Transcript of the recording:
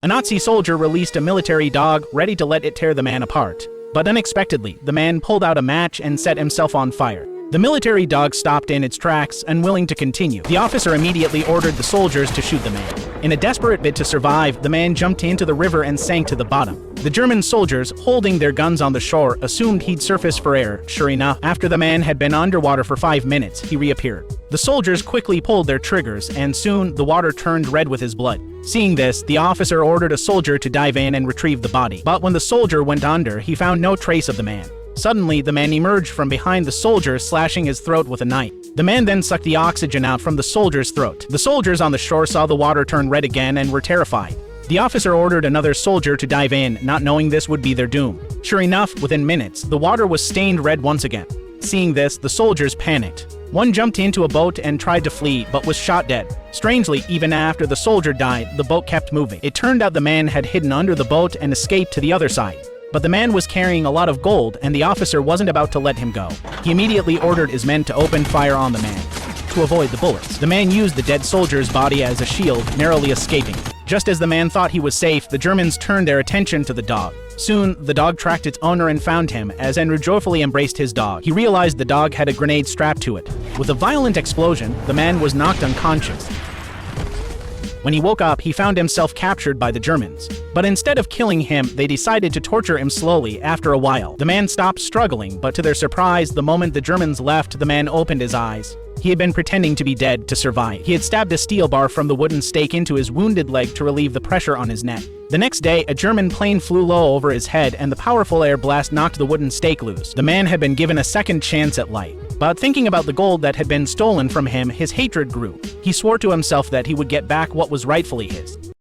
A Nazi soldier released a military dog, ready to let it tear the man apart. But unexpectedly, the man pulled out a match and set himself on fire. The military dog stopped in its tracks, unwilling to continue. The officer immediately ordered the soldiers to shoot the man. In a desperate bid to survive, the man jumped into the river and sank to the bottom. The German soldiers, holding their guns on the shore, assumed he'd surface for air. Sure enough, after the man had been underwater for 5 minutes, he reappeared. The soldiers quickly pulled their triggers, and soon the water turned red with his blood. Seeing this, the officer ordered a soldier to dive in and retrieve the body. But when the soldier went under, he found no trace of the man. Suddenly, the man emerged from behind the soldier, slashing his throat with a knife. The man then sucked the oxygen out from the soldier's throat. The soldiers on the shore saw the water turn red again and were terrified. The officer ordered another soldier to dive in, not knowing this would be their doom. Sure enough, within minutes, the water was stained red once again. Seeing this, the soldiers panicked. One jumped into a boat and tried to flee, but was shot dead. Strangely, even after the soldier died, the boat kept moving. It turned out the man had hidden under the boat and escaped to the other side. But the man was carrying a lot of gold, and the officer wasn't about to let him go. He immediately ordered his men to open fire on the man, to avoid the bullets. The man used the dead soldier's body as a shield, narrowly escaping. Just as the man thought he was safe, the Germans turned their attention to the dog. Soon, the dog tracked its owner and found him, as Andrew joyfully embraced his dog. He realized the dog had a grenade strapped to it. With a violent explosion, the man was knocked unconscious. When he woke up, he found himself captured by the Germans. But instead of killing him, they decided to torture him slowly. After a while, the man stopped struggling, but to their surprise, the moment the Germans left, the man opened his eyes. He had been pretending to be dead to survive. He had stabbed a steel bar from the wooden stake into his wounded leg to relieve the pressure on his neck. The next day, a German plane flew low over his head, and the powerful air blast knocked the wooden stake loose. The man had been given a second chance at life. But thinking about the gold that had been stolen from him, his hatred grew. He swore to himself that he would get back what was rightfully his.